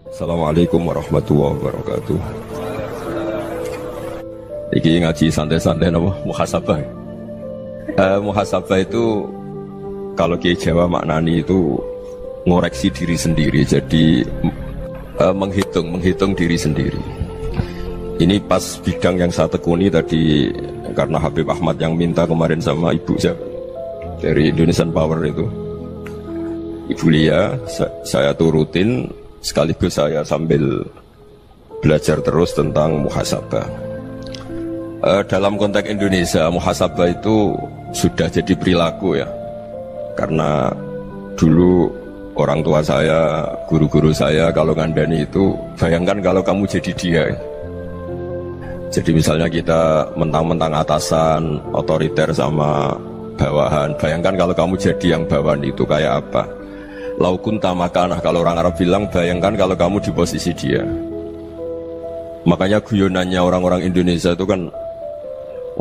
Assalamualaikum warahmatullahi wabarakatuh. Iki ngaji santai-santai nama muhasabah. Muhasabah itu kalau Kiai Jawa maknani itu ngoreksi diri sendiri. Jadi menghitung diri sendiri. Ini pas bidang yang saya tekuni tadi karena Habib Ahmad yang minta kemarin sama ibu saya dari Indonesian Power itu. Ibu Lia, saya turutin. Sekaligus saya sambil belajar terus tentang muhasabah. Dalam konteks Indonesia, muhasabah itu sudah jadi perilaku ya. Karena dulu orang tua saya, guru-guru saya kalau ngandani itu, bayangkan kalau kamu jadi dia. Jadi misalnya kita mentang-mentang atasan, otoriter sama bawahan. Bayangkan kalau kamu jadi yang bawahan itu kayak apa. Laukunta makanah, kalau orang Arab bilang, bayangkan kalau kamu di posisi dia. Makanya guyonannya orang-orang Indonesia itu kan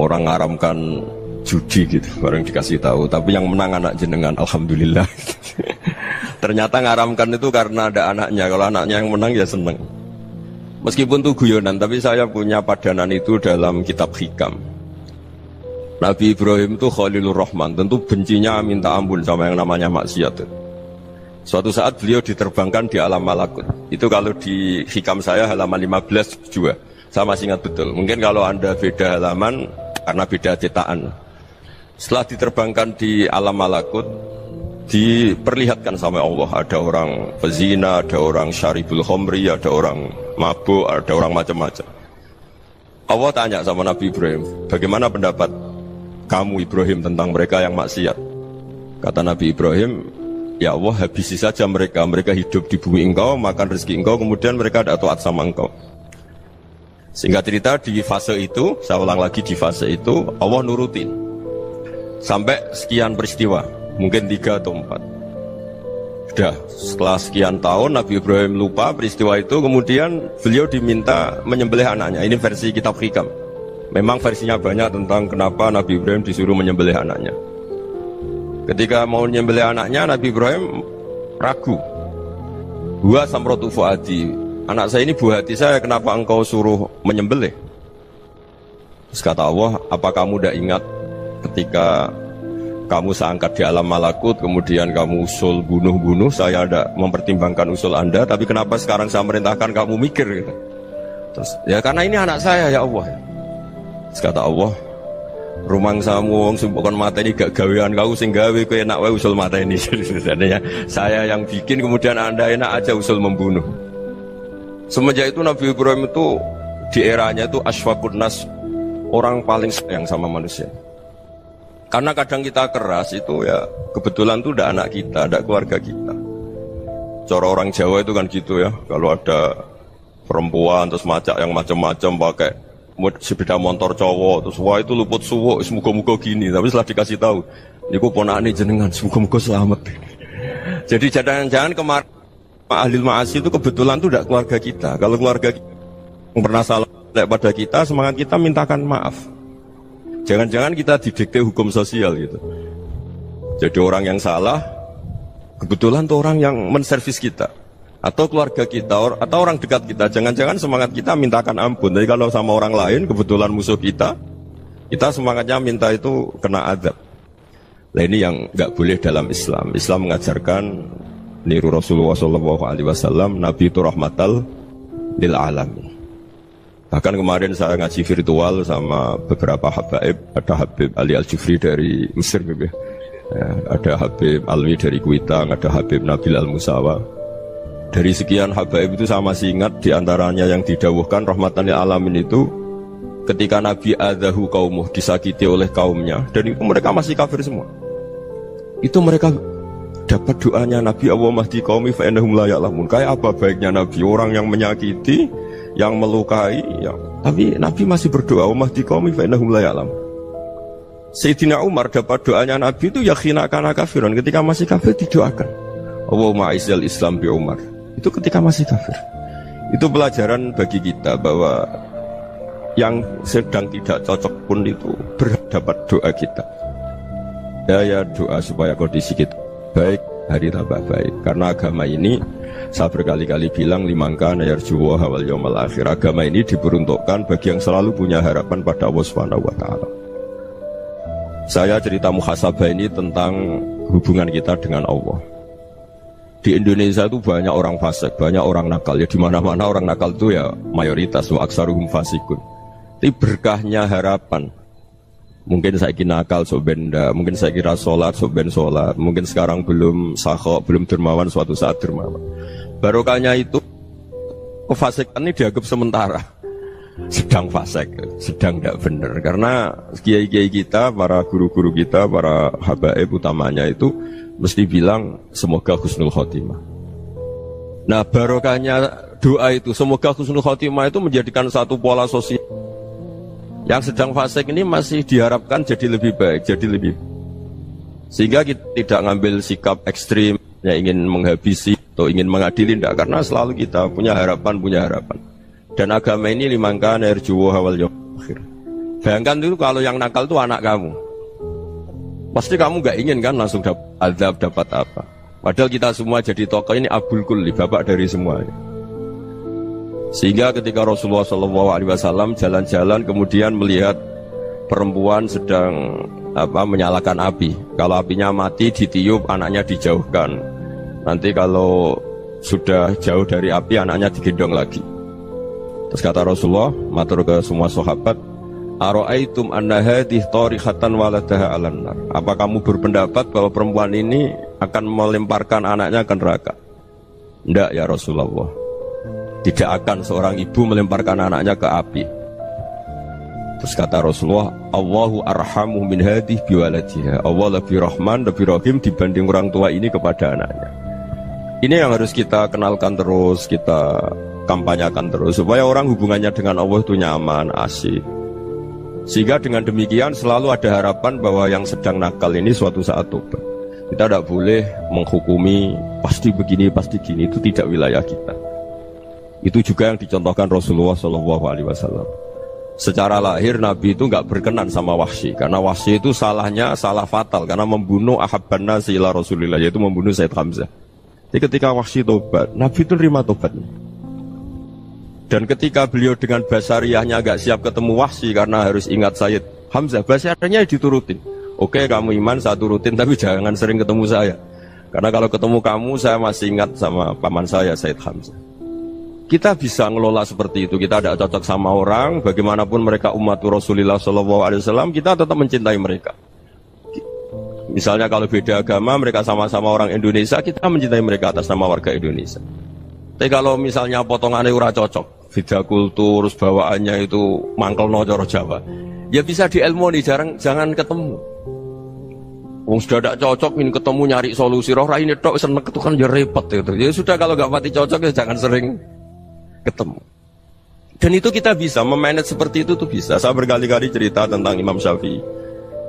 orang ngaramkan judi gitu, orang dikasih tahu. Tapi yang menang anak jenengan, alhamdulillah. Ternyata ngaramkan itu karena ada anaknya. Kalau anaknya yang menang ya seneng. Meskipun itu guyonan, tapi saya punya padanan itu dalam kitab Hikam. Nabi Ibrahim itu Khalilur Rahman, tentu bencinya minta ampun sama yang namanya maksiat. Suatu saat beliau diterbangkan di alam malakut. Itu kalau di Hikam saya halaman 15 juga. Saya masih ingat betul. Mungkin kalau Anda beda halaman karena beda cetakan. Setelah diterbangkan di alam malakut, diperlihatkan sama Allah. Ada orang pezina, ada orang syaribul khomri, ada orang mabuk, ada orang macam-macam. Allah tanya sama Nabi Ibrahim, bagaimana pendapat kamu Ibrahim tentang mereka yang maksiat? Kata Nabi Ibrahim, ya Allah, habisi saja mereka. Mereka hidup di bumi engkau, makan rezeki engkau, kemudian mereka tidak taat sama engkau. Singkat cerita, di fase itu, saya ulang lagi, di fase itu Allah nurutin sampai sekian peristiwa, mungkin 3 atau 4. Sudah, setelah sekian tahun Nabi Ibrahim lupa peristiwa itu, kemudian beliau diminta menyembelih anaknya. Ini versi kitab Hikam. Memang versinya banyak tentang kenapa Nabi Ibrahim disuruh menyembelih anaknya. Ketika mau menyembelih anaknya, Nabi Ibrahim ragu. Huwa samratu fuadi, anak saya ini buah hati saya, kenapa engkau suruh menyembelih? Terus kata Allah, apa kamu tidak ingat ketika kamu saya angkat di alam malakut, kemudian kamu usul bunuh-bunuh, saya tidak mempertimbangkan usul Anda, tapi kenapa sekarang saya merintahkan kamu mikir? Gitu. Terus, ya karena ini anak saya ya Allah. Terus kata Allah, rumang samu wong sumbukan mata ini gak gawean kau sing gawe kowe enak wae usul mata ini. Sebenarnya saya yang bikin, kemudian Anda enak aja usul membunuh. Semenjak itu Nabi Ibrahim itu di eranya itu asfaqun nas, orang paling sayang sama manusia. Karena kadang kita keras itu ya kebetulan tuh ada anak kita, ada keluarga kita. Cara orang Jawa itu kan gitu ya, kalau ada perempuan terus macak yang macam-macam pakai sepeda motor cowok, terus wah itu luput suwuk, semoga-moga gini. Tapi setelah dikasih tahu, niku ponakane jenengan, semoga-moga selamat. Jadi jangan-jangan kemarin ahli ma'asi itu kebetulan tuh tidak keluarga kita. Kalau keluarga kita yang pernah salah pada kita, semangat kita mintakan maaf. Jangan-jangan kita didikte hukum sosial gitu. Jadi orang yang salah, kebetulan tuh orang yang menservis kita. Atau keluarga kita, atau orang dekat kita, jangan-jangan semangat kita mintakan ampun. Jadi kalau sama orang lain, kebetulan musuh kita semangatnya minta itu kena azab. Nah ini yang nggak boleh dalam Islam. Islam mengajarkan niru Rasulullah SAW, Nabi itu rahmatal lil alamin. Bahkan kemarin saya ngaji virtual sama beberapa habaib, ada Habib Ali Al-Jufri dari Mesir, ya. Ada Habib Alwi dari Kuitang, ada Habib Nabil Al-Musawa. Dari sekian habaib itu saya masih ingat diantaranya yang didawuhkan rahmatan lil alamin itu ketika Nabi adzahu qaumuh, disakiti oleh kaumnya, dan itu mereka masih kafir semua. Itu mereka dapat doanya Nabi, Allah mahdi qaumi fa innahum la ya'lamun. Kayak apa baiknya Nabi, orang yang menyakiti, yang melukai, ya, tapi Nabi masih berdoa, Allah mahdi qaumi fa innahum la ya'lamun. Sayyidina Umar dapat doanya Nabi itu yakhina kana kafiran, ketika masih kafir didoakan, Allahumma aizzal Islam bi Umar. Itu ketika masih kafir. Itu pelajaran bagi kita bahwa yang sedang tidak cocok pun itu berdapat doa kita. Ya doa supaya kondisi kita baik, hari tambah baik. Karena agama ini Saya berkali-kali bilang limangkan yarjuwa wal yaumal akhir. Agama ini diperuntukkan bagi yang selalu punya harapan pada Allah Subhanahu wa taala. Saya cerita muhasabah ini tentang hubungan kita dengan Allah. Di Indonesia itu banyak orang fasik, banyak orang nakal. Ya di mana-mana orang nakal itu ya mayoritas, wa aksaruhum fasikun. Tapi berkahnya harapan. Mungkin saya kira nakal sok benda, mungkin saya kira sholat sok ben sholat, mungkin sekarang belum sakhok, belum dermawan, suatu saat dermawan. Barokahnya itu kefasikan ini dianggap sementara, sedang fasik, sedang tidak benar. Karena kiai-kiai kita, para guru-guru kita, para habaib utamanya itu mesti bilang semoga husnul khotimah. Nah barokahnya doa itu semoga husnul khotimah itu menjadikan satu pola sosial. Yang sedang fasik ini masih diharapkan jadi lebih baik, jadi lebih. Sehingga kita tidak ngambil sikap ekstrim, yang ingin menghabisi atau ingin mengadili, tidak. Karena selalu kita punya harapan. Dan agama ini limangkan yarjuwa wal yaumal akhir. Bayangkan itu kalau yang nakal itu anak kamu. Pasti kamu gak ingin kan langsung dapat azab, dapat apa. Padahal kita semua jadi tokoh ini abul kulli, bapak dari semuanya. Sehingga ketika Rasulullah SAW jalan-jalan kemudian melihat perempuan sedang menyalakan api. Kalau apinya mati ditiup, anaknya dijauhkan. Nanti kalau sudah jauh dari api, anaknya digendong lagi. Terus kata Rasulullah, matur ke semua sahabat, Ara'aitum anna hadhihi tarikhatan waladaha 'alan nar. Apa kamu berpendapat bahwa perempuan ini akan melemparkan anaknya ke neraka? Tidak ya Rasulullah. Tidak akan seorang ibu melemparkan anaknya ke api. Terus kata Rasulullah, Allahu arhamu min hadhihi biwaladiha. Allah lebih rahman, lebih rahim dibanding orang tua ini kepada anaknya. Ini yang harus kita kenalkan terus, kita kampanyakan terus, supaya orang hubungannya dengan Allah itu nyaman, asik. Sehingga dengan demikian selalu ada harapan bahwa yang sedang nakal ini suatu saat tobat. Kita tidak boleh menghukumi pasti begini, pasti gini, itu tidak wilayah kita. Itu juga yang dicontohkan Rasulullah SAW. Secara lahir Nabi itu nggak berkenan sama Wahsy, karena Wahsy itu salahnya salah fatal karena membunuh ahabban nasi ila Rasulillah, yaitu membunuh Sayyid Hamzah. Jadi ketika Wahsy tobat, Nabi itu nerima tobatnya. Dan ketika beliau dengan basariyahnya nggak siap ketemu Wahsy karena harus ingat Sayyid Hamzah, basariyahnya diturutin. Oke, kamu iman saya turutin, tapi jangan sering ketemu saya. Karena kalau ketemu kamu saya masih ingat sama paman saya Sayyid Hamzah. Kita bisa ngelola seperti itu. Kita tidak cocok sama orang, bagaimanapun mereka umat Rasulullah SAW, kita tetap mencintai mereka. Misalnya kalau beda agama, mereka sama-sama orang Indonesia, kita mencintai mereka atas nama warga Indonesia. Tapi kalau misalnya potongannya ora cocok, beda kultur, bawaannya itu mangkel no coro Jawa, ya bisa diilmoni, jangan ketemu. Wong sudah tidak cocok, ingin ketemu nyari solusi. Roh ini tok seneng itu kan ya repot itu. Ya sudah kalau nggak pati cocok ya jangan sering ketemu. Dan itu kita bisa memanage seperti itu tuh bisa. Saya berkali-kali cerita tentang Imam Syafi'i.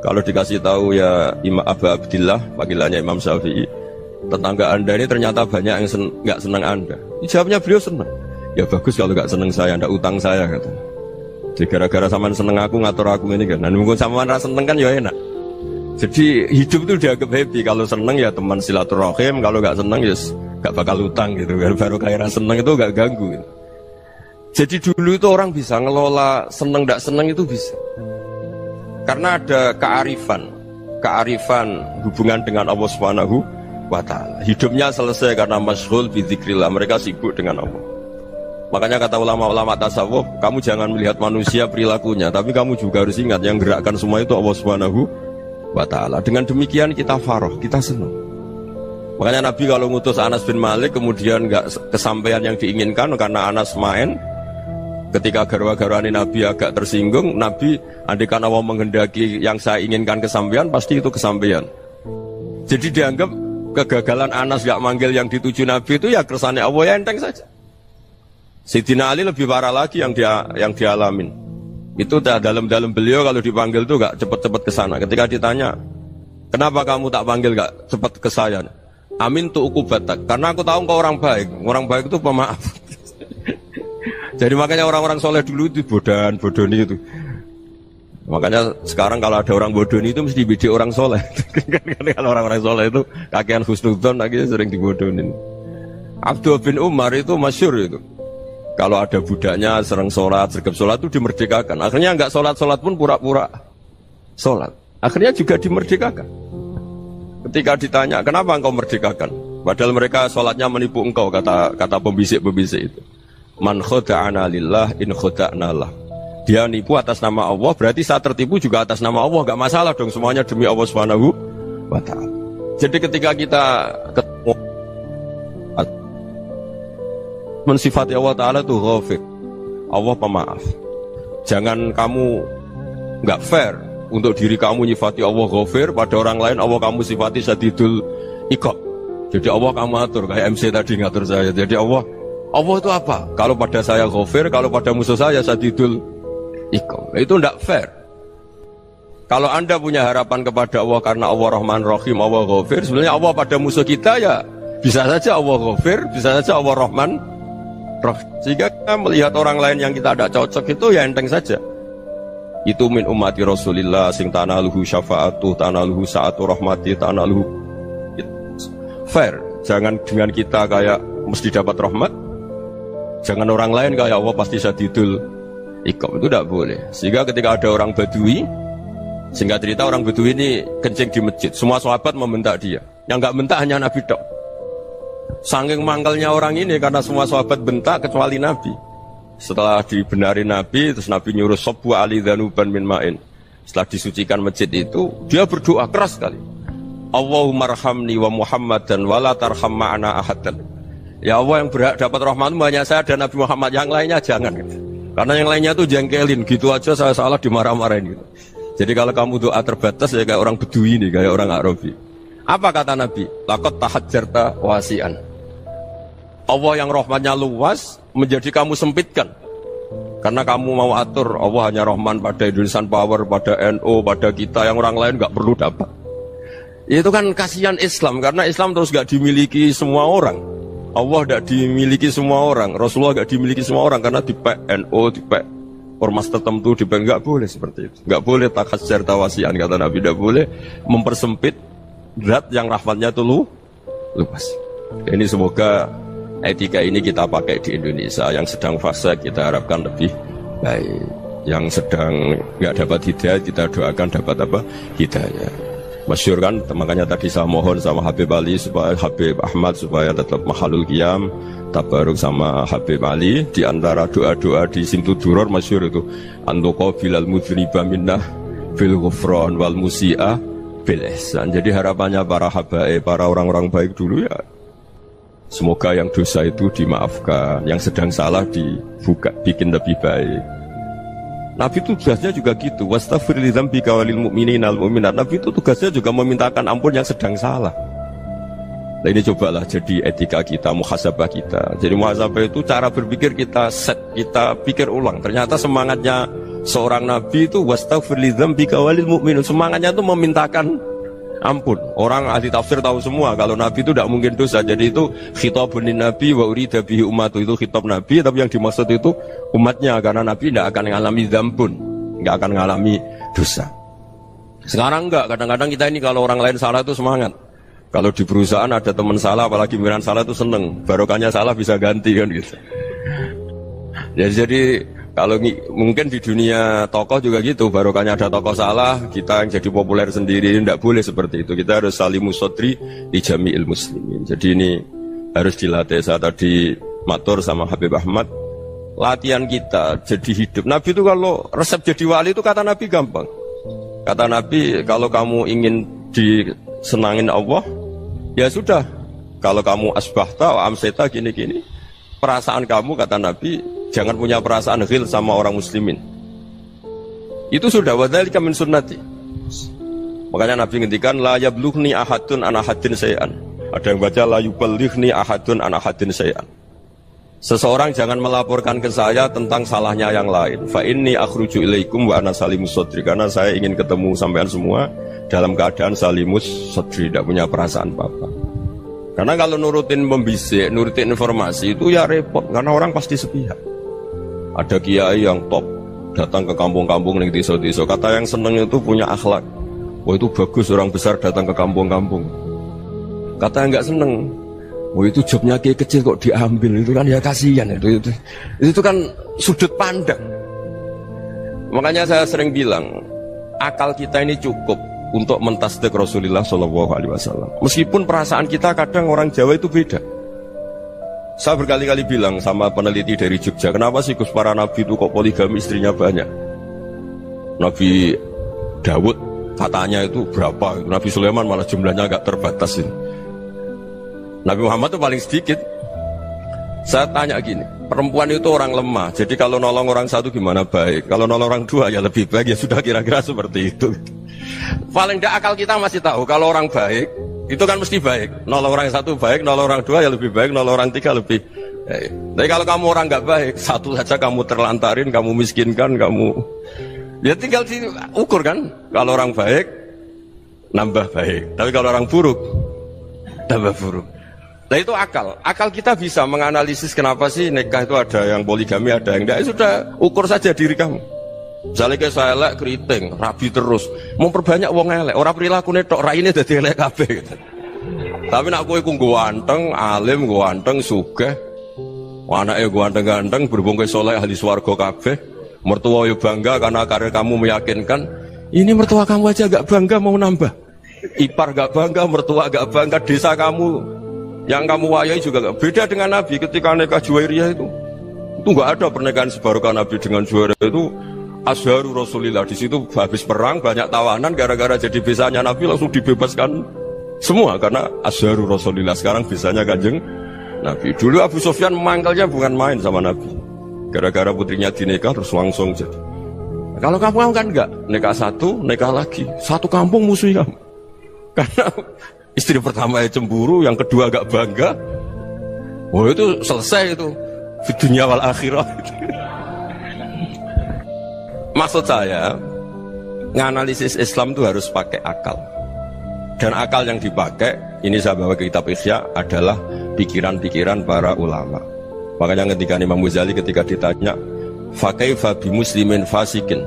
Kalau dikasih tahu ya Imam Abu Abdillah, panggilannya Imam Syafi'i, tetangga anda ini ternyata banyak yang nggak senang anda. Jawabnya beliau senang. Ya bagus kalau nggak senang saya, ndak utang saya kata. Jadi gara-gara saman seneng aku ngatur aku ini kan. Dan mungkin saman rasa seneng kan ya enak. Jadi hidup itu dianggap happy. Kalau seneng ya teman silaturahim, kalau nggak seneng ya nggak bakal utang gitu. Baru kayak rasa seneng itu nggak ganggu. Gitu. Jadi dulu itu orang bisa ngelola seneng tidak seneng itu bisa. Karena ada kearifan hubungan dengan Allah Subhanahu wa ta'ala. Hidupnya selesai karena masyghul bi dzikrillah, mereka sibuk dengan Allah. Makanya kata ulama-ulama tasawuf, kamu jangan melihat manusia perilakunya, tapi kamu juga harus ingat yang gerakkan semua itu Allah Subhanahu wa ta'ala. Dengan demikian kita faroh, kita senang. Makanya Nabi kalau ngutus Anas bin Malik kemudian nggak kesampaian yang diinginkan karena Anas main. Ketika garwa-garwani Nabi agak tersinggung, Nabi andaikan Allah menghendaki yang saya inginkan kesampaian, pasti itu kesampaian. Jadi dianggap kegagalan Anas gak manggil yang dituju Nabi itu ya kersane Allah, ya enteng saja. Sayyidina Ali lebih parah lagi yang dialamin. Itu dalam beliau kalau dipanggil itu gak cepet-cepet ke sana. Ketika ditanya, kenapa kamu tak panggil gak cepet ke saya? Amin tu ukubatak, karena aku tahu engkau orang baik itu pemaaf. Jadi makanya orang-orang soleh dulu itu bodoni itu. Makanya sekarang kalau ada orang bodoni itu mesti bidik orang soleh. Kalau orang-orang soleh itu kakean husnudzon lagi sering dibodonin. Abdullah bin Umar itu masyhur itu. Kalau ada budaknya sering sholat, sergap sholat itu dimerdekakan. Akhirnya nggak sholat pun pura-pura sholat. Akhirnya juga dimerdekakan. Ketika ditanya, kenapa engkau merdekakan? Padahal mereka sholatnya menipu engkau, kata pembisik-pembisik itu. Man khoda'ana lillah in khoda'na lah. Dia nipu atas nama Allah, berarti saat tertipu juga atas nama Allah. Gak masalah dong, semuanya demi Allah Subhanahu wa ta'ala. Jadi ketika kita ketemu mensifati Allah Ta'ala itu ghafir, Allah pemaaf. Jangan kamu gak fair untuk diri kamu nyifati Allah ghafir, pada orang lain Allah kamu sifati syadidul iqab. Jadi Allah kamu atur, kayak MC tadi ngatur saya. Jadi Allah itu apa? Kalau pada saya ghafir, kalau pada musuh saya syadidul iqab. Itu tidak fair. Kalau Anda punya harapan kepada Allah karena Allah Rahman Rahim, Allah ghafir, sebenarnya Allah pada musuh kita ya bisa saja Allah ghafir, bisa saja Allah Rahman Rahim. Sehingga kita melihat orang lain yang kita tidak cocok itu ya enteng saja. Itu min ummati Rasulillah sing tanaluhu syafa'atu, tanaluhu sa'atu rahmati, tanaluhu fair. Jangan dengan kita kayak mesti dapat rahmat. Jangan orang lain kayak Allah pasti syadidul iqab. Itu tidak boleh. Sehingga ketika ada orang Badui, singkat cerita orang Badui ini kencing di masjid, semua sahabat membentak dia. Yang nggak bentak hanya Nabi dok. Saking mangkalnya orang ini karena semua sahabat bentak kecuali Nabi. Setelah dibenari Nabi, terus Nabi nyuruh sobu ali dhanuban min ma'in. Setelah disucikan masjid itu, dia berdoa keras sekali. Allahumma arhamni wa Muhammadan wa la tarham ma'ana ahadan. Ya Allah, yang berhak dapat rahmatmu hanya saya dan Nabi Muhammad, yang lainnya jangan gitu. Karena yang lainnya itu jengkelin, gitu aja saya salah dimarah-marahin gitu. Jadi kalau kamu doa terbatas ya kayak orang Bedui ini, kayak orang Arabi. Apa kata Nabi? Laqad tahajjarta wasi'an. Allah yang rahmatnya luas menjadi kamu sempitkan. Karena kamu mau atur Allah hanya Rahman pada Indonesian Power, pada NU, pada kita, yang orang lain gak perlu dapat. Itu kan kasihan Islam, karena Islam terus gak dimiliki semua orang. Allah tidak dimiliki semua orang, Rasulullah tidak dimiliki semua orang, karena di NU, di ormas tertentu, di nggak boleh seperti itu. Nggak boleh takhasyar tawasian, kata Nabi, tidak boleh mempersempit zat yang rahmatnya itu luas. Ini semoga etika ini kita pakai di Indonesia. Yang sedang fase kita harapkan lebih baik. Yang sedang nggak dapat hidayah kita doakan dapat apa? Hidayah. Masyhur kan, makanya tadi saya mohon sama Habib Ali supaya Habib Ahmad supaya tetap mahalul qiyam, tabaruk sama Habib Ali. Di antara doa-doa di Simtud Duror masyhur itu antuqa bilal mudhriba minnah bil ghufran wal musi'ah bil ihsan. Jadi harapannya para habaib, para orang-orang baik dulu ya, semoga yang dosa itu dimaafkan, yang sedang salah dibuka, bikin lebih baik. Nabi itu tugasnya juga gitu. Wastaghfir li dzambika walil mu'minina wal mu'minat. Nabi itu tugasnya juga memintakan ampun yang sedang salah. Nah ini cobalah jadi etika kita, muhasabah kita. Jadi muhasabah itu cara berpikir kita set, kita pikir ulang. Ternyata semangatnya seorang Nabi itu wastaghfir li dzambika walil mu'minun. Semangatnya itu memintakan ampun. Orang ahli tafsir tahu semua kalau Nabi itu tidak mungkin dosa. Jadi itu khitabun Nabi wa urida bihi ummatu, itu khitab Nabi, tapi yang dimaksud itu umatnya, karena Nabi tidak akan mengalami dzambun, tidak akan mengalami dosa. Sekarang enggak, kadang-kadang kita ini kalau orang lain salah itu semangat. Kalau di perusahaan ada teman salah, apalagi pimpinan salah itu seneng, barokahnya salah bisa ganti kan gitu. Ya, jadi kalau mungkin di dunia tokoh juga gitu, barokahnya ada tokoh salah, kita yang jadi populer sendiri, tidak boleh seperti itu. Kita harus salimus sodri di jami'il muslimin. Jadi ini harus dilatih. Saya tadi matur sama Habib Ahmad, latihan kita jadi hidup. Nabi itu kalau resep jadi wali itu kata Nabi gampang. Kata Nabi, kalau kamu ingin disenangin Allah, ya sudah. Kalau kamu asbahta wa amseta gini-gini, perasaan kamu, kata Nabi, jangan punya perasaan ghil sama orang muslimin. Itu sudah wadzalika min sunnati. Makanya Nabi ngendikan la yablughni ahadun an ahadin syai'an. Ada yang baca la yuballighni ahadun an ahadin syai'an. Seseorang jangan melaporkan ke saya tentang salahnya yang lain. Fa inni akhruju ilaikum wa ana salimus sadri. Karena saya ingin ketemu sampean semua dalam keadaan salimus sadri, tidak punya perasaan apa-apa. Karena kalau nurutin pembisik, nurutin informasi itu ya repot, karena orang pasti sepihak. Ada kiai yang top datang ke kampung-kampung ning desa-desa, kata yang seneng itu punya akhlak. Wah itu bagus orang besar datang ke kampung-kampung. Kata yang nggak seneng, Oh itu jobnya Kiai kecil kok diambil, itu kan ya kasihan itu kan sudut pandang. Makanya saya sering bilang akal kita ini cukup untuk mentasdik Rasulullah SAW. Meskipun perasaan kita kadang orang Jawa itu beda. Saya berkali-kali bilang sama peneliti dari Jogja, kenapa sih Gus para nabi itu kok poligami istrinya banyak? Nabi Dawud katanya itu berapa? Nabi Sulaiman malah jumlahnya agak terbatas ini. Nabi Muhammad itu paling sedikit. Saya tanya gini, perempuan itu orang lemah, jadi kalau nolong orang satu gimana baik, kalau nolong orang dua ya lebih baik, ya sudah kira-kira seperti itu. Paling tidak akal kita masih tahu kalau orang baik itu kan mesti baik, nolong orang satu baik, nolong orang dua ya lebih baik, nolong orang tiga lebih baik. Tapi kalau kamu orang nggak baik, satu saja kamu terlantarin, kamu miskinkan, kamu ya tinggal diukur kan. Kalau orang baik nambah baik, tapi kalau orang buruk tambah buruk. Nah itu akal kita bisa menganalisis kenapa sih nikah itu ada yang poligami, ada yang enggak. Sudah ukur saja diri kamu. Misalnya kayak saya elek keriting, rabi terus, memperbanyak wong elek, orang perilaku tok raine dadi elek kabeh gitu. Tapi nak kowe ku ganteng, alim, ganteng, sugih, anake ganteng-ganteng, berhubung kowe saleh ahli swarga kabeh, mertua yo bangga karena karir kamu meyakinkan. Ini mertua kamu aja gak bangga mau nambah. Ipar gak bangga, mertua gak bangga, desa kamu yang kamu wayai juga gak beda dengan Nabi ketika nikah Juwairiyah itu gak ada pernikahan sebarokah Nabi dengan Juwairiyah itu Azharu Rasulillah. Di situ habis perang banyak tawanan, gara-gara jadi besanya Nabi langsung dibebaskan semua karena Azharu Rasulillah. Sekarang besanya Kanjeng Nabi. Dulu Abu Sufyan memangkalnya bukan main sama Nabi, gara-gara putrinya dinikah terus langsung jadi. Kalau kamu kan enggak, nikah satu, nikah lagi, satu kampung musuh kamu karena istri pertama ya cemburu, yang kedua agak bangga. Oh itu selesai itu di dunia wal akhirah. Maksud saya nganalisis Islam itu harus pakai akal. Dan akal yang dipakai, ini saya bawa ke kitab Ihya, adalah pikiran-pikiran para ulama. Makanya ketika Imam Ghazali ketika ditanya fakaifa bi muslimin fasikin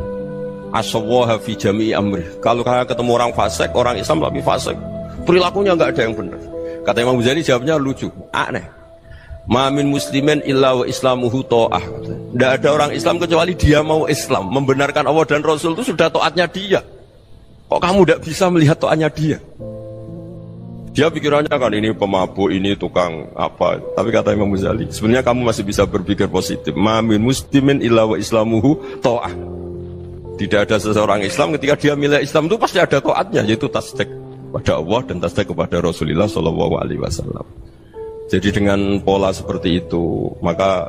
aswaha fi jami'i amri, kalau kalian ketemu orang fasik, orang Islam tapi fasik, perilakunya nggak ada yang benar. Kata Imam Ghazali jawabnya lucu, aneh. Ma min muslimin illa wa islamuhu ta'ah. Tidak ada orang Islam kecuali dia mau Islam, membenarkan Allah dan Rasul itu sudah taatnya dia. Kok kamu tidak bisa melihat taatnya dia? Dia pikirannya kan ini pemabuk, ini tukang apa. Tapi kata Imam Ghazali, sebenarnya kamu masih bisa berpikir positif. Ma min muslimin illa wa islamuhu ta'ah. Tidak ada seseorang Islam ketika dia milih Islam itu pasti ada taatnya, yaitu tasdik pada Allah dan tasdik kepada Rasulullah SAW. Jadi dengan pola seperti itu, maka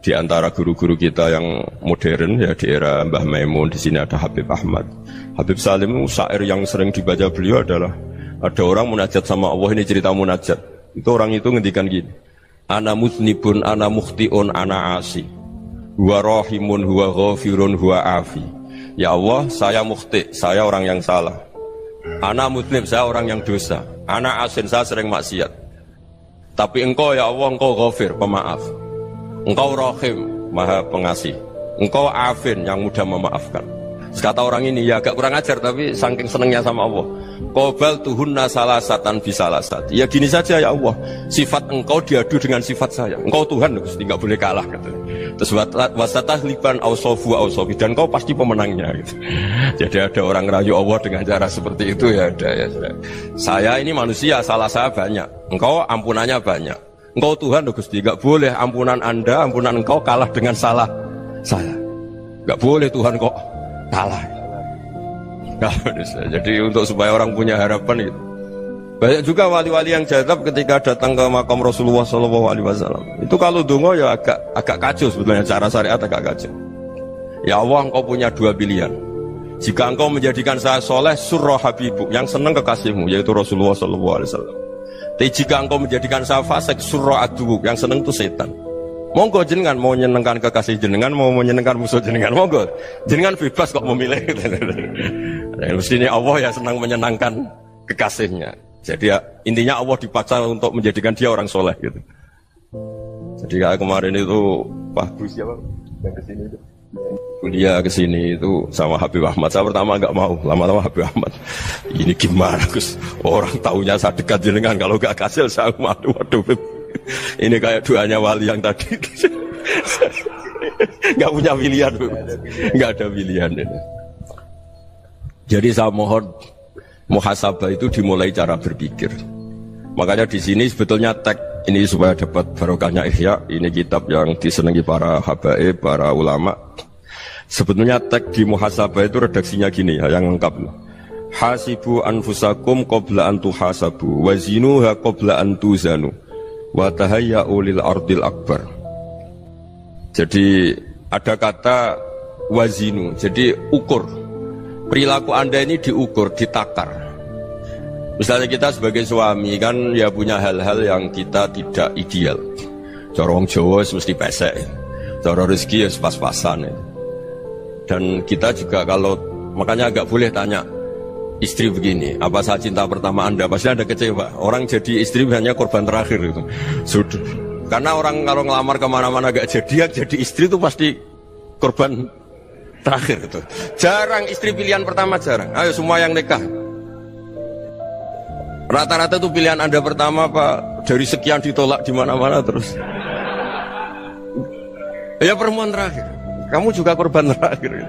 di antara guru-guru kita yang modern ya di era Mbah Maimun, di sini ada Habib Ahmad, Habib Salim, syair yang sering dibaca beliau adalah ada orang munajat sama Allah. Ini cerita munajat. Itu orang itu ngendikan gini, ana muznibun, ana mukhtiun, ana asi, huwa rahimun, huwa ghafirun, huwa afi. Ya Allah, saya mukhti, saya orang yang salah. Ana muslim, saya orang yang dosa. Ana asin, saya sering maksiat. Tapi engkau ya Allah, engkau ghafir, pemaaf. Engkau rahim, maha pengasih. Engkau afin, yang mudah memaafkan. Kata orang ini, ya agak kurang ajar, tapi saking senengnya sama Allah. Qobal tuhunna salasatan bisalasat. Ya gini saja ya Allah, sifat engkau diadu dengan sifat saya. Engkau Tuhan, Gusti, nggak boleh kalah. Gitu. Terus wasatah liban ausofu ausofi, dan engkau pasti pemenangnya. Gitu. Jadi ada orang rayu Allah dengan cara seperti itu ya ada ya. Saya ini manusia, salah saya banyak. Engkau ampunannya banyak. Engkau Tuhan, Gusti, nggak boleh ampunan Anda, ampunan engkau kalah dengan salah saya. Nggak boleh Tuhan kok kalah. Jadi untuk supaya orang punya harapan itu. Banyak juga wali-wali yang jadab ketika datang ke makam Rasulullah SAW. Itu kalau dongo ya agak kacau sebetulnya, cara syariat agak kacau. Ya Allah, engkau punya dua pilihan. Jika engkau menjadikan saya soleh, surah habibuk, yang senang kekasihmu, yaitu Rasulullah SAW. Tapi jika engkau menjadikan saya fasik, surah adubuk, yang senang itu setan. Monggo jenengan mau menyenangkan kekasih jenengan, mau menyenangkan musuh jenengan, monggo jenengan bebas kok memilih. Mestinya Allah ya senang menyenangkan kekasihnya. Jadi ya, intinya Allah dipaksa untuk menjadikan dia orang soleh gitu. Jadi kayak kemarin itu Pak Gus siapa yang kesini itu kuliah ke sini itu sama Habib Ahmad. Saya pertama nggak mau, lama-lama Habib Ahmad. Ini gimana Gus? Orang taunya saya dekat jenengan, kalau nggak kasil saya waduh. Ini kayak doanya wali yang tadi. Nggak punya pilihan, nggak ada pilihan. Jadi saya mohon muhasabah itu dimulai cara berpikir. Makanya di sini sebetulnya tag ini supaya dapat barokahnya Ihya. Ini kitab yang disenangi para habaib, para ulama. Sebetulnya tag di muhasabah itu redaksinya gini ya, yang lengkap. Hasibu anfusakum qabla an tuhasabu wazinuha qabla an tuzanu wa tahayya'u lil ardil akbar. Jadi ada kata wazinu, jadi ukur. Perilaku Anda ini diukur, ditakar. Misalnya kita sebagai suami kan ya punya hal-hal yang kita tidak ideal. Cara wong Jawa mesti pesek. Cara rezeki ya pas-pasan. Dan kita juga kalau makanya agak boleh tanya istri begini, apa saat cinta pertama Anda? Pasti Anda kecewa. Orang jadi istri hanya korban terakhir itu. Sudah. Karena orang kalau ngelamar kemana-mana gak jadi istri itu pasti korban terakhir itu. Jarang istri pilihan pertama, jarang. Ayo semua yang nikah. Rata-rata itu pilihan Anda pertama Pak, dari sekian ditolak di mana-mana terus. Ya perempuan terakhir. Kamu juga korban terakhir.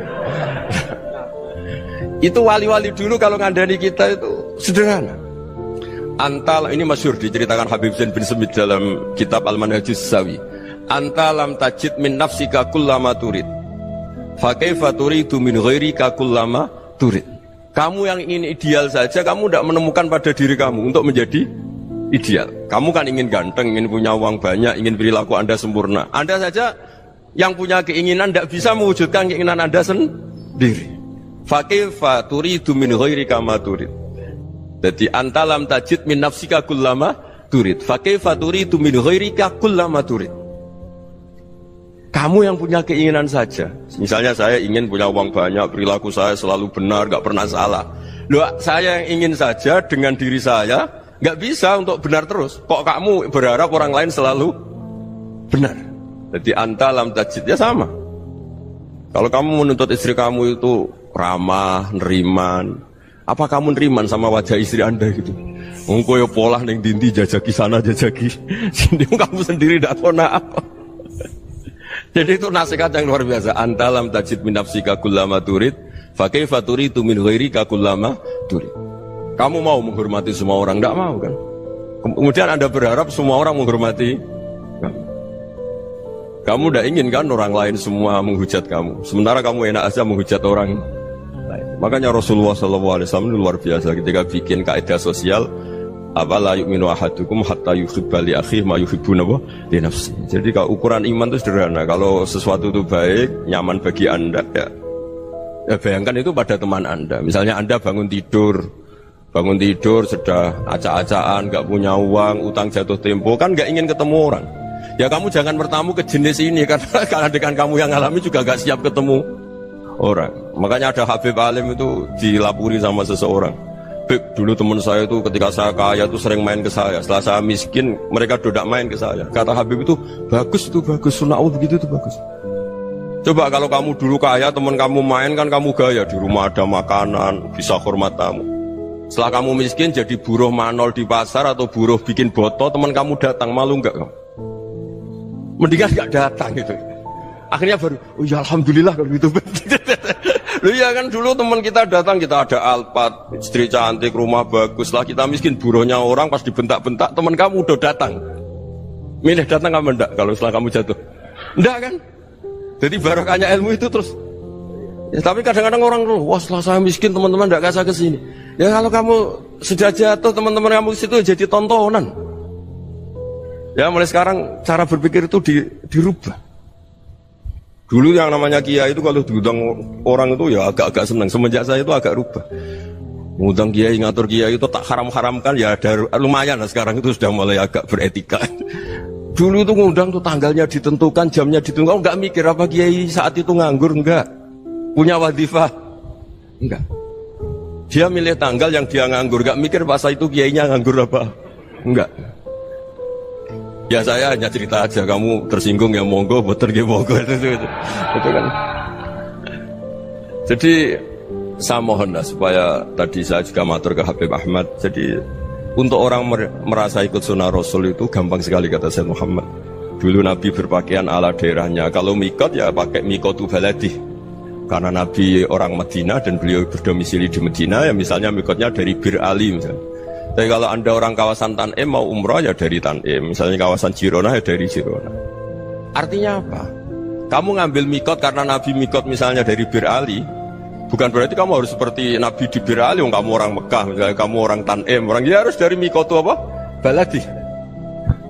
Itu wali-wali dulu kalau ngandani kita itu sederhana. Antal ini masyhur diceritakan Habib Zain bin Semit dalam kitab Al-Manhajus Sawi. Antalam tajid min nafsika kullama turid. Fa kaifa turidu min ghairika kullama turid. Kamu yang ingin ideal saja kamu tidak menemukan pada diri kamu untuk menjadi ideal. Kamu kan ingin ganteng, ingin punya uang banyak, ingin perilaku Anda sempurna. Anda saja yang punya keinginan tidak bisa mewujudkan keinginan Anda sendiri. Fa kaifa turidu min ghairika ma turid. Jadi antalam tajid min nafsika kullama turid. Fa kaifa turidu min ghairika kullama turid. Kamu yang punya keinginan saja. Misalnya saya ingin punya uang banyak, perilaku saya selalu benar, gak pernah salah. Loh, saya yang ingin saja dengan diri saya gak bisa untuk benar terus. Kok kamu berharap orang lain selalu benar? Jadi antalam tajid ya sama. Kalau kamu menuntut istri kamu itu ramah, neriman, apa kamu neriman sama wajah istri Anda gitu? Engko yo polah ning dindi jajaki sana jajaki sini, kamu sendiri ndak tahu apa. Jadi itu nasihat yang luar biasa. Antalam tajid min nafsika kullama turid, fa kaifa turidu min ghairika kullama turid. Kamu mau menghormati semua orang, enggak mau kan? Kemudian Anda berharap semua orang menghormati kamu. Kamu tidak ingin kan orang lain semua menghujat kamu. Sementara kamu enak aja menghujat orang lain. Makanya Rasulullah SAW luar biasa ketika bikin kaidah sosial. Apala yu'minu ahadukum hatta yuhibba li akhihi ma yuhibbu li nafsi. Jadi kalau ukuran iman itu sederhana. Kalau sesuatu itu baik, nyaman bagi Anda ya bayangkan itu pada teman Anda. Misalnya Anda bangun tidur sudah acak-acakan, gak punya uang, utang jatuh tempo, kan gak ingin ketemu orang. Ya kamu jangan bertamu ke jenis ini karena dengan kamu yang alami juga gak siap ketemu orang. Makanya ada Habib Alim itu dilapuri sama seseorang. Beb, dulu teman saya itu ketika saya kaya itu sering main ke saya. Setelah saya miskin, mereka tidak main ke saya. Kata Habib itu bagus, sunnaul begitu itu bagus. Coba kalau kamu dulu kaya, teman kamu main kan kamu gaya. Di rumah ada makanan, bisa hormat tamu. Setelah kamu miskin jadi buruh manol di pasar atau buruh bikin boto, teman kamu datang, malu enggak kamu? Mendingan enggak datang gitu. Akhirnya baru, oh ya alhamdulillah kalau gitu. Loh iya kan dulu teman kita datang, kita ada Alphard, istri cantik, rumah bagus. Lah kita miskin, buruhnya orang pas dibentak-bentak, teman kamu udah datang. Milih datang kamu enggak kalau setelah kamu jatuh? Enggak kan? Jadi barokahnya ilmu itu terus. Ya, tapi kadang-kadang orang tuh, wah setelah saya miskin teman-teman enggak kasih ke sini. Ya kalau kamu sudah jatuh, teman-teman kamu ke situ jadi tontonan. Ya mulai sekarang cara berpikir itu dirubah. Dulu yang namanya kiai itu kalau diundang orang itu ya agak-agak senang. Semenjak saya itu agak rubah. Ngundang kiai, ngatur kiai itu tak haram-haramkan ya ada lumayan lah sekarang itu sudah mulai agak beretika. Dulu itu ngundang tuh tanggalnya ditentukan, jamnya ditentukan. Oh, enggak mikir apa kiai saat itu nganggur, enggak. Punya wadifah, enggak. Dia milih tanggal yang dia nganggur, enggak mikir pas itu kiainya nganggur apa, enggak. Ya saya hanya cerita aja, kamu tersinggung ya monggo, boten ya monggo itu kan. Jadi saya mohon lah supaya tadi saya juga matur ke Habib Ahmad. Jadi untuk orang merasa ikut sunnah Rasul itu gampang sekali kata Sayyid Muhammad. Dulu Nabi berpakaian ala daerahnya. Kalau mikot ya pakai mikotu baladi. Karena Nabi orang Madinah dan beliau berdomisili di Madinah, ya misalnya mikotnya dari Bir Ali misalnya. Tapi kalau Anda orang kawasan Tanim mau umrah ya dari Tanim. Misalnya kawasan Jirona ya dari Jirona. Artinya apa? Kamu ngambil mikot karena Nabi mikot misalnya dari Bir Ali, bukan berarti kamu harus seperti Nabi di Bir Ali. Kamu orang Mekah, misalnya kamu orang Tanim, orang ya harus dari mikotu apa? Baladi.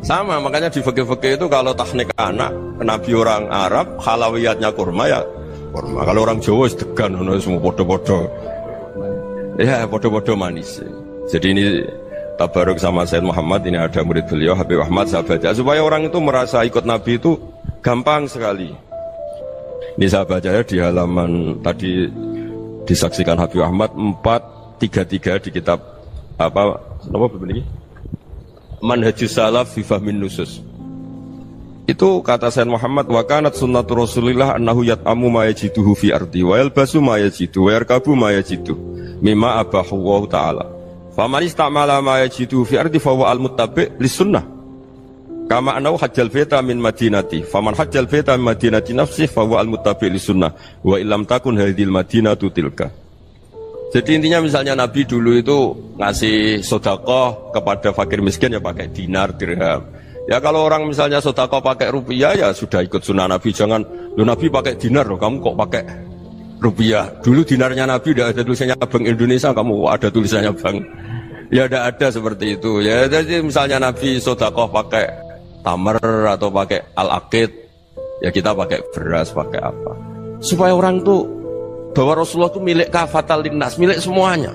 Sama, makanya di fikih-fikih itu kalau tahnik anak, Nabi orang Arab, halawiyatnya kurma ya kurma. Kalau orang Jawa sedegan, semua podo-podo. Ya, podo-podo manis. Jadi ini tabaruk sama Sayyid Muhammad, ini ada murid beliau, Habib Ahmad, saya baca. Supaya orang itu merasa ikut Nabi itu gampang sekali. Ini saya baca ya di halaman, tadi disaksikan Habib Ahmad, 433 di kitab, apa begini? Manhajus Salaf fi Fahmin Nusus. Itu kata Sayyid Muhammad, wa kanat sunnatu Rasulillah annahu yat'amu ma yajiduhu fi ardi wa yalbasu ma yajidu wa yarkabu ma yajidu mimma abahu wa ta'ala. Faman istamala ma yajiduhu fi ardi fa huwa al-muttabi' lis-sunnah. Kama annahu hajjal baita min madinati. Faman hajjal baita min madinati nafsihi fa huwa al-muttabi' lis-sunnah wa illam takun hadhil madinatu tilka. Jadi intinya misalnya Nabi dulu itu ngasih sedekah kepada fakir miskin ya pakai dinar, dirham. Ya kalau orang misalnya sedekah pakai rupiah ya sudah ikut sunnah Nabi. Jangan, lo Nabi pakai dinar loh, kamu kok pakai rupiah. Dulu dinarnya Nabi udah ada tulisannya Bank Indonesia, kamu ada tulisannya Bank. Ya udah ada seperti itu. Ya jadi misalnya Nabi sedekah pakai tamar atau pakai al-aqid, ya kita pakai beras, pakai apa. Supaya orang tuh bahwa Rasulullah itu milik kafatal linnas, milik semuanya.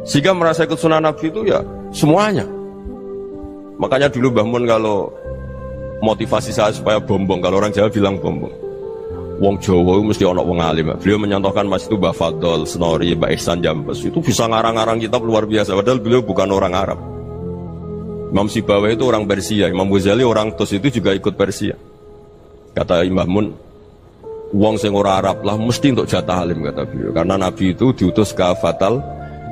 Sehingga merasa ikut sunnah Nabi itu ya semuanya. Makanya dulu Mbah Mun kalau motivasi saya supaya bombong, kalau orang Jawa bilang bombong. Wong Jawa mesti ono wong alim. Beliau menyontohkan Mas itu Mbah Fadol, Senori, Mbah Ihsan Jambes. Itu bisa ngarang-ngarang kitab luar biasa, padahal beliau bukan orang Arab. Imam Sibawai itu orang Persia, Imam Ghazali orang Tus itu juga ikut Persia. Kata Mbah Mun, wong sing ora Arab lah mesti untuk jatah alim kata beliau. Karena Nabi itu diutus kafatal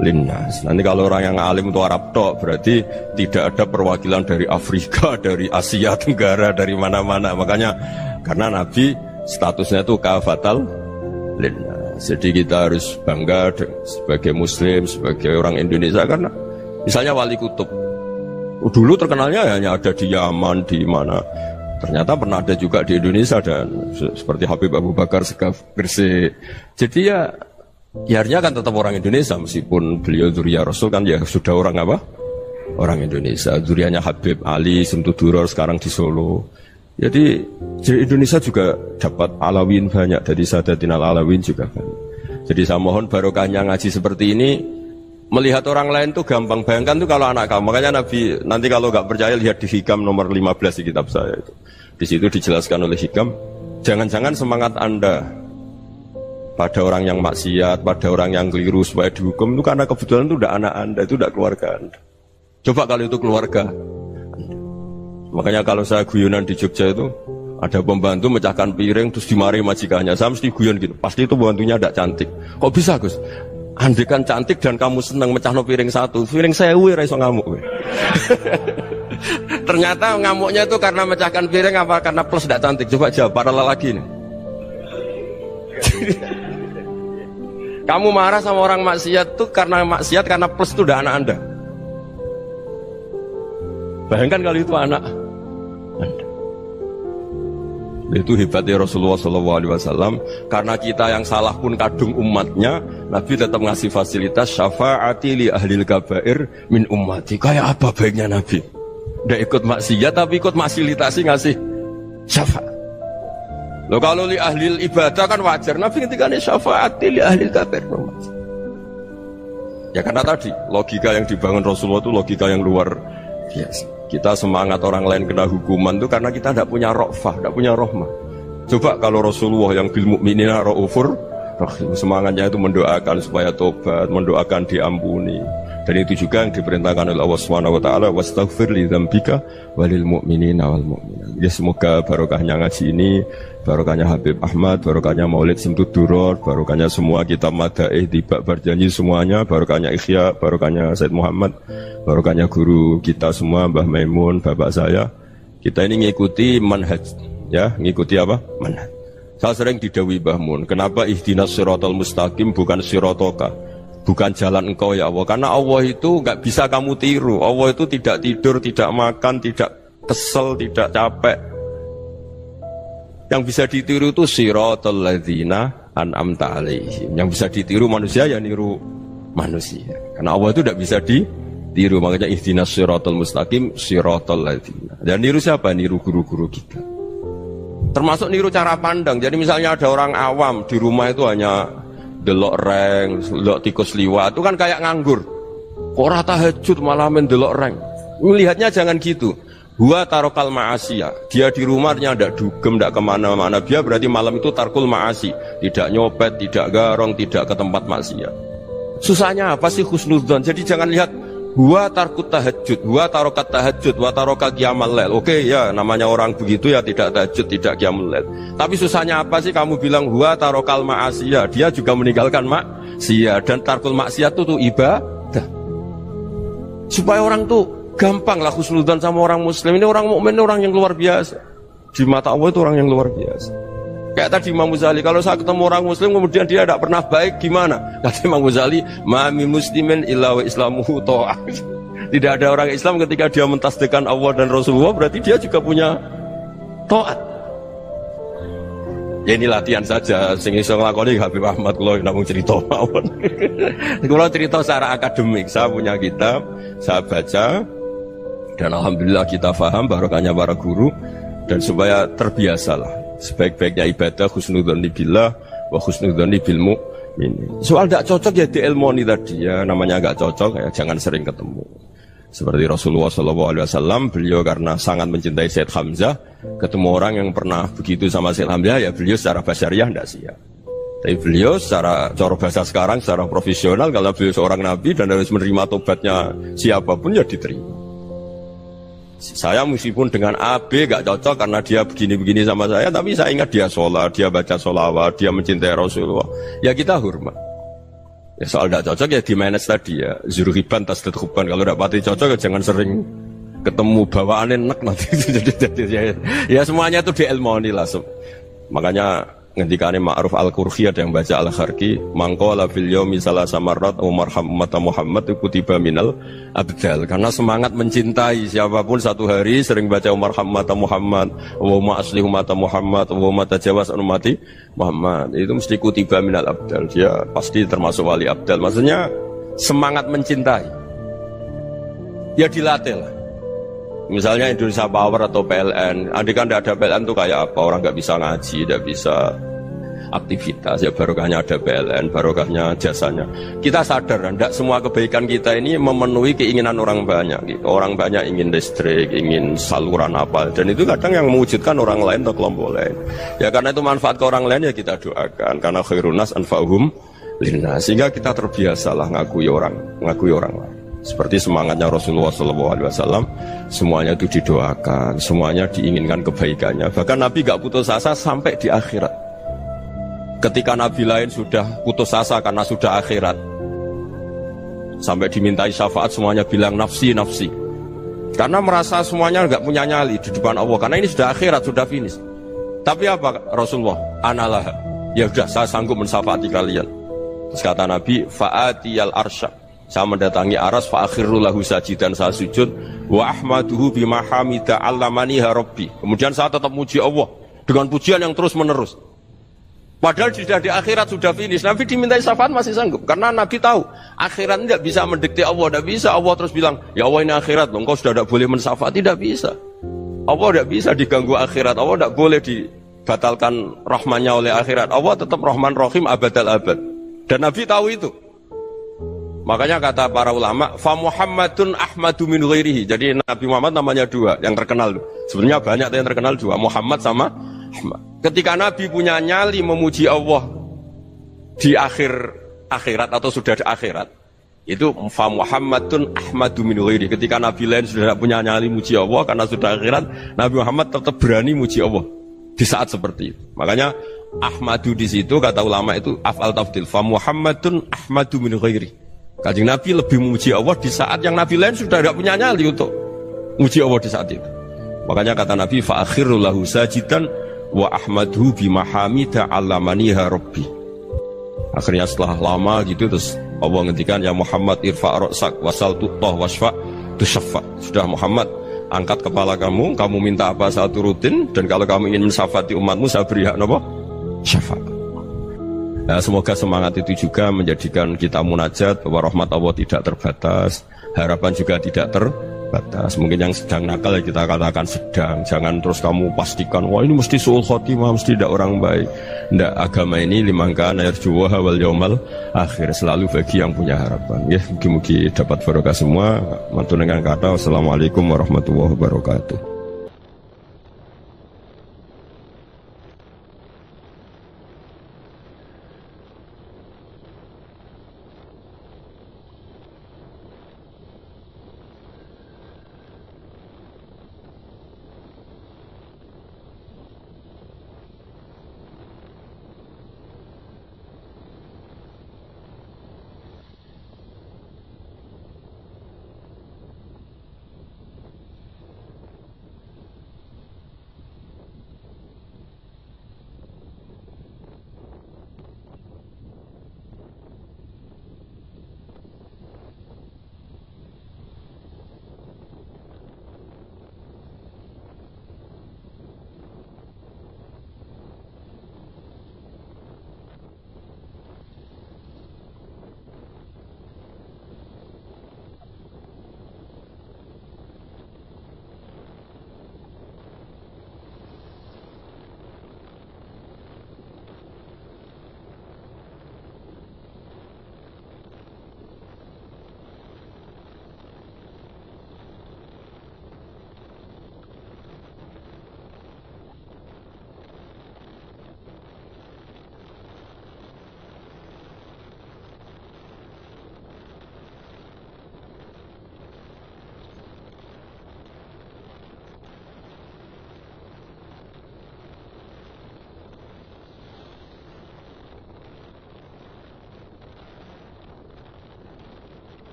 linnas. Nanti kalau orang yang alim itu Arab tok, berarti tidak ada perwakilan dari Afrika, dari Asia Tenggara, dari mana-mana. Makanya karena Nabi statusnya itu kafatal linnas. Jadi kita harus bangga sebagai Muslim, sebagai orang Indonesia karena misalnya Wali Kutub dulu terkenalnya hanya ada di Yaman, di mana. Ternyata pernah ada juga di Indonesia dan seperti Habib Abu Bakar Segaf Gresik. Jadi ya akhirnya kan tetap orang Indonesia meskipun beliau dzurriyyah Rasul kan ya sudah orang apa? Orang Indonesia. Dzurriyyahnya Habib Ali Simtuduror sekarang di Solo. Jadi Indonesia juga dapat Alawin banyak, dari Sadatin Alawin juga banyak. Jadi saya mohon barokahnya ngaji seperti ini. Melihat orang lain tuh gampang, bayangkan tuh kalau anak kamu. Makanya Nabi, nanti kalau nggak percaya lihat di Hikam nomor 15 di kitab saya itu. Di situ dijelaskan oleh Hikam, jangan-jangan semangat Anda pada orang yang maksiat, pada orang yang keliru supaya dihukum itu karena kebetulan itu udah anak Anda, itu udah keluarga Anda. Coba kalau itu keluarga Anda. Makanya kalau saya guyonan di Jogja itu, ada pembantu mecahkan piring terus dimarahi majikannya. Saya mesti guyon gitu, pasti itu pembantunya tidak cantik. Kok bisa Gus? Andai kan cantik dan kamu senang mecahno piring satu, piring 1000 ra iso ngamuk. Ternyata ngamuknya itu karena mecahkan piring apa karena plus tidak cantik. Coba jawab para lelaki ini. Kamu marah sama orang maksiat tuh karena maksiat, karena plus itu udah anak Anda. Bayangkan kalau itu anak Anda. Itu hebatnya Rasulullah SAW. Karena kita yang salah pun kadung umatnya, Nabi tetap ngasih fasilitas syafaati li ahlil kabair min ummati. Kayak apa baiknya Nabi? Udah ikut maksiat tapi ikut fasilitasi ngasih syafaat. Loh kalau li ahlil ibadah kan wajar. Nabi ketika ini syafaati li ahlil kabair min ummati. Ya karena tadi logika yang dibangun Rasulullah itu logika yang luar biasa. Kita semangat orang lain kena hukuman itu karena kita tidak punya ra'fah, tidak punya rahmah. Coba kalau Rasulullah yang bil mu'minina ra'ufur rahim, semangatnya itu mendoakan supaya tobat, mendoakan diampuni. Dan itu juga yang diperintahkan oleh Allah Subhanahu wa taala, wastaghfir li dzambika walil mu'minina wal mu'minat. Ya semoga barokahnya ngaji ini, barokahnya Habib Ahmad, barokahnya Maulid Simtud Duror, barokahnya semua kitab Madaih, Tiba Barjanji semuanya, barokahnya Ikhya, barokahnya Said Muhammad, barokahnya guru kita semua, Mbah Maimun, bapak saya. Kita ini ngikuti manhaj, ya, ngikuti apa? Manhaj. Saya sering didhawuhi Mbah Mun, kenapa ihdinas siratal mustaqim bukan siratoka? Bukan jalan engkau ya Allah, karena Allah itu nggak bisa kamu tiru. Allah itu tidak tidur, tidak makan, tidak kesel, tidak capek. Yang bisa ditiru itu siratal ladzina an'amta alaihim. Yang bisa ditiru manusia ya niru manusia. Karena Allah itu tidak bisa ditiru. Makanya ihdinas siratal mustaqim siratal ladzina. Dan niru siapa? Niru guru-guru kita. Termasuk niru cara pandang. Jadi misalnya ada orang awam di rumah itu hanya delok reng, delok tikus liwat, itu kan kayak nganggur. Kok ora tahajud malah main delok reng. Melihatnya jangan gitu. Huwa tarokal ma'asiyah. Dia di rumahnya tidak dugem, tidak kemana-mana. Dia berarti malam itu tarkul ma'asi. Tidak nyopet, tidak garong, tidak ke tempat maksiat. Susahnya apa sih husnudzon? Jadi jangan lihat huwa tarkut tahajud, huwa tarokat tahajud, huwa tarokat qiyamal lail. Oke ya, namanya orang begitu ya tidak tahajud, tidak qiyamul lail. Tapi susahnya apa sih kamu bilang huwa tarokal ma'asiyah? Dia juga meninggalkan maksiat. Dan tarkul maksiat itu ibadah. Supaya orang tuh gampang lah husnudzon sama orang muslim. Ini orang mukmin, orang yang luar biasa. Di mata Allah itu orang yang luar biasa. Kayak tadi Imam Ghazali, kalau saya ketemu orang muslim kemudian dia tidak pernah baik, gimana? Kata Imam Ghazali, ma min muslimin illa wa islamuhu ta'ah. Tidak ada orang Islam ketika dia mentasdihkan Allah dan Rasulullah, berarti dia juga punya taat. Ya ini latihan saja, sing iso nglakoni Habib Ahmad kula namung cerita mawon. Kula cerita secara akademik, saya punya kitab, saya baca, dan alhamdulillah kita faham barokahnya para guru, dan supaya terbiasalah sebaik-baiknya ibadah husnudzon billah wa husnudzon bil mu'min. Soal tidak cocok ya diilmoni tadi ya, namanya agak cocok ya jangan sering ketemu. Seperti Rasulullah SAW, beliau karena sangat mencintai Sayyid Hamzah, ketemu orang yang pernah begitu sama Sayyid Hamzah, ya beliau secara basyariah tidak siap. Tapi beliau secara cara bahasa sekarang, secara profesional, kalau beliau seorang nabi dan harus menerima tobatnya siapapun ya diterima. Saya meskipun dengan A, B gak cocok karena dia begini-begini sama saya, tapi saya ingat dia sholat, dia baca sholawat, dia mencintai Rasulullah. Ya kita hormat. Ya soal tidak cocok ya di manage tadi ya. Zuruhiban tasdid huban. Kalau tidak pati cocok ya jangan sering ketemu bawaannya enak nanti. Ya semuanya itu diilmoni lah. Makanya ngendikane Ma'ruf Al-Qurhi ada yang baca Al-Kharqi, mangqala fil yaumi salasa marrat umarham umat Muhammad kutiba minal abdal. Karena semangat mencintai siapapun satu hari sering baca umarham umat Muhammad, wa asli umat Muhammad, wa tajawaz an ummati Muhammad. Itu mesti kutiba minal abdal. Dia pasti termasuk wali abdal. Maksudnya semangat mencintai. Ya dilatih lah. Misalnya Indonesia Power atau PLN, andai kan tidak ada PLN itu kayak apa? Orang nggak bisa ngaji, tidak bisa aktivitas. Ya barokahnya ada PLN, barokahnya jasanya. Kita sadar, tidak semua kebaikan kita ini memenuhi keinginan orang banyak. Gitu. Orang banyak ingin listrik, ingin saluran apa, dan itu kadang yang mewujudkan orang lain atau kelompok lain. Ya karena itu manfaat ke orang lain ya kita doakan. Karena khairunas anfa'uhum linnas. Sehingga kita terbiasalah ngakui orang lain. Seperti semangatnya Rasulullah SAW, semuanya itu didoakan, semuanya diinginkan kebaikannya. Bahkan Nabi gak putus asa sampai di akhirat. Ketika Nabi lain sudah putus asa karena sudah akhirat, sampai dimintai syafaat semuanya bilang nafsi, nafsi. Karena merasa semuanya gak punya nyali di depan Allah. Karena ini sudah akhirat, sudah finish. Tapi apa Rasulullah? Analah. Ya sudah, saya sanggup mensyafaati kalian. Terus kata Nabi, fa'atiyal arsya. Saya mendatangi aras fa akhiru lahu sajidan, saya sujud wa ahmaduhu bima hamida 'allamani rabbi. Kemudian saya tetap muji Allah dengan pujian yang terus menerus. Padahal sudah di akhirat sudah finish. Nabi dimintai syafaat masih sanggup karena Nabi tahu akhirat tidak bisa mendikte Allah, tidak bisa. Allah terus bilang, "Ya Allah ini akhirat, engkau sudah tidak boleh mensyafaat." Tidak bisa. Allah tidak bisa diganggu akhirat. Allah tidak boleh dibatalkan rahmannya oleh akhirat. Allah tetap Rahman Rahim abadal abad. Dan Nabi tahu itu. Makanya kata para ulama, fa Muhammadun ahmadu min ghairihi. Jadi Nabi Muhammad namanya dua, yang terkenal. Sebenarnya banyak yang terkenal dua, Muhammad sama Ahmad. Ketika Nabi punya nyali memuji Allah di akhirat atau sudah di akhirat, Itu fa Muhammadun ahmadu min ghairi. Ketika nabi lain sudah tidak punya nyali muji Allah karena sudah akhirat, Nabi Muhammad tetap berani muji Allah di saat seperti itu. Makanya ahmadu di situ kata ulama itu af'al tafdil. Fa Muhammadun ahmadu min ghairi. Kanjeng Nabi lebih memuji Allah di saat yang nabi lain sudah tidak punya nyali untuk muji Allah di saat itu. Makanya kata Nabi fa akhiru lahu sajidan wa ahmadhu bi mahamida 'allamaniha rabbi. Akhirnya setelah lama gitu terus Allah ngendikan ya Muhammad irfa' ra'sak wasal tuttah wasfa' tusyaffa. Sudah Muhammad, angkat kepala kamu minta apa saya turutin, dan kalau kamu ingin mensyafaati umatmu saya beri hak napa? Syafaat. Nah, semoga semangat itu juga menjadikan kita munajat bahwa rahmat Allah tidak terbatas, harapan juga tidak terbatas. Mungkin yang sedang nakal ya kita katakan sedang, jangan terus kamu pastikan wah ini mesti suul khotimah, mesti tidak orang baik. Ndak, agama ini limangkan yarjuwa wal yaumal akhir, selalu bagi yang punya harapan. Ya, mugi-mugi dapat barokah semua. Mantu dengan kata wassalamualaikum warahmatullahi wabarakatuh.